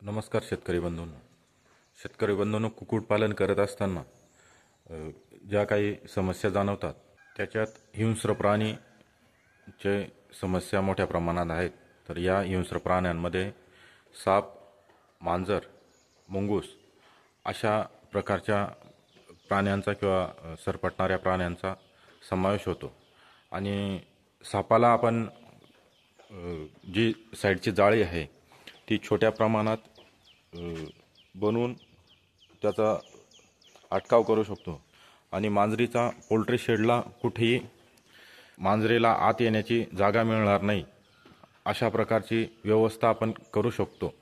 नमस्कार शेतकरी बंधूंनो, कुक्कुटपालन करत असताना ज्या काही समस्या जाणवतात त्याच्यात हिंस्र प्राणीचे समस्या मोठ्या प्रमाणात आहेत। तर या हिंस्र प्राण्यांमध्ये साप, मांजर, मुंगूस अशा प्रकारच्या प्राण्यांचा किंवा सरपटणाऱ्या प्राण्यांचा समावेश होतो। आणि सापाला आपण जी साईडची जाळी आहे ती छोट्या प्रमाणात बनवून त्याचा अटकाव करू शकतो। आणि मांजरीचा पोल्ट्री शेडला कुठेही मांजरीला आत येण्याची जागा मिळणार नाही अशा प्रकारची व्यवस्था आपण करू शकतो।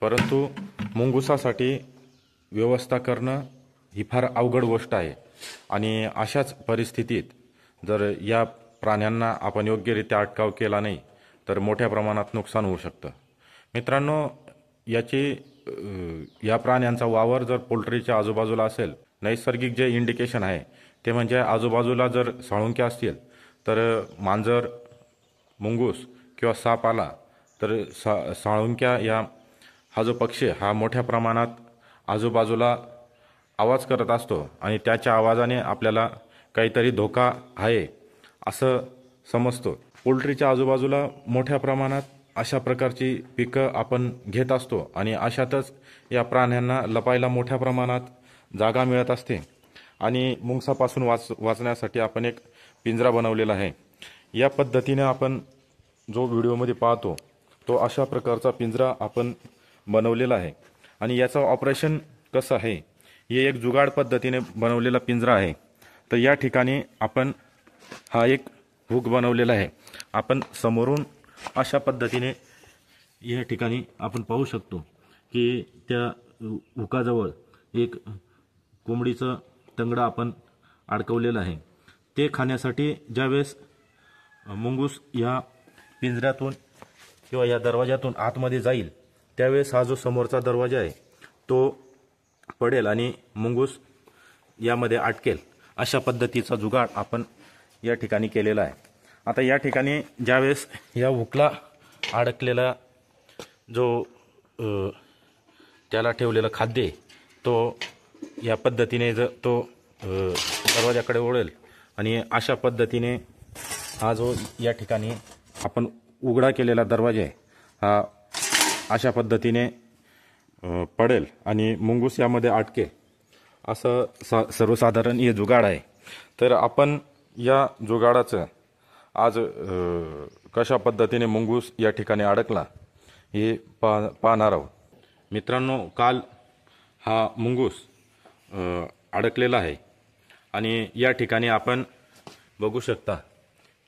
परंतु मुंगुसासाठी व्यवस्था करणं ही फार अवघड गोष्ट आहे। आणि अशाच परिस्थितीत जर या प्राण्यांना आपण योग्यरित्या अटकाव केला नाही तर मोठ्या प्रमाणात नुकसान होऊ शकतं। मित्रांनो, या प्राण्यांचा वावर जर पोल्ट्रीच्या आजूबाजूला असेल, नैसर्गिक जे इंडिकेशन आहे ते म्हणजे आजूबाजूला जर साळुंक्या असतील तर मांजर, मुंगूस किंवा साप आला तर साळुंक्या हा जो पक्षी हा मोठ्या प्रमाणात आजूबाजूला आवाज करत असतो आणि त्याच्या आवाजाने आपल्याला काहीतरी धोका आहे असं समजतो। पोल्ट्रीच्या आजूबाजूला मोठ्या प्रमाणात अशा प्रकारची पिकं आपण घेत असतो आणि अशातच या प्राण्यांना लपायला मोठ्या प्रमाणात जागा मिळत असते। आणि मुंगसापासून वाचण्यासाठी आपण एक पिंजरा बनवलेला आहे। या पद्धतीने आपण जो व्हिडिओमध्ये पाहतो तो अशा प्रकारचा पिंजरा आपण बनवलेला आहे। आणि याचं ऑपरेशन कसं आहे, हे एक जुगाड पद्धतीने बनवलेला पिंजरा आहे। तर या ठिकाणी आपण हा एक हुक बनवलेला आहे। आपण समोरून अशा पद्धतीने या ठिकाणी आपण पाहू शकतो की त्या हुकाजवळ एक कोंबडीचं तंगडं आपण अडकवलेलं आहे। ते खाण्यासाठी ज्यावेळेस मुंगूस या पिंजऱ्यातून किंवा या दरवाजातून आतमध्ये जाईल त्यावेळेस हा जो समोरचा दरवाजा आहे तो पडेल आणि मुंगूस यामध्ये अटकेल, अशा पद्धतीचा जुगाड आपण या ठिकाणी केलेला आहे। आता या ठिकाणी ज्यावेळेस या हुकला अडकलेला जो त्याला ठेवलेलं खाद्य तो या पद्धतीने जर तो दरवाजाकडे वळेल आणि अशा पद्धतीने हा जो या ठिकाणी आपण उघडा केलेला दरवाजा आहे हा अशा पद्धतीने पडेल आणि मुंगूस यामध्ये अटकेल, असं सर्वसाधारण हे जुगाड आहे। तर आपण या जुगाडाचं आज कशा पद्धतीने मुंगूस या ठिकाणी अडकला हे पाहणार आहोत। मित्रांनो, काल हा मुंगूस अडकलेला आहे आणि या ठिकाणी आपण बघू शकता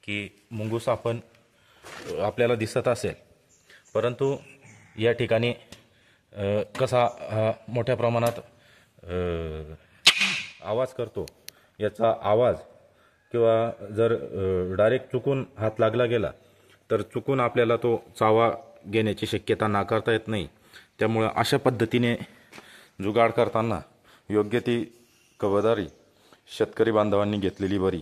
की मुंगूस आपल्याला दिसत असेल, परंतु या ठिकाणी कसा मोठ्या प्रमाणात आवाज करतो, याचा आवाज किंवा जर डायरेक्ट चुकून हात लागला गेला तर चुकून आपल्याला तो चावा घेण्याची शक्यता नाकारता येत नाही। त्यामुळे अशा पद्धतीने जुगाड करताना योग्य ती खबरदारी शेतकरी बांधवांनी घेतलेली बरी।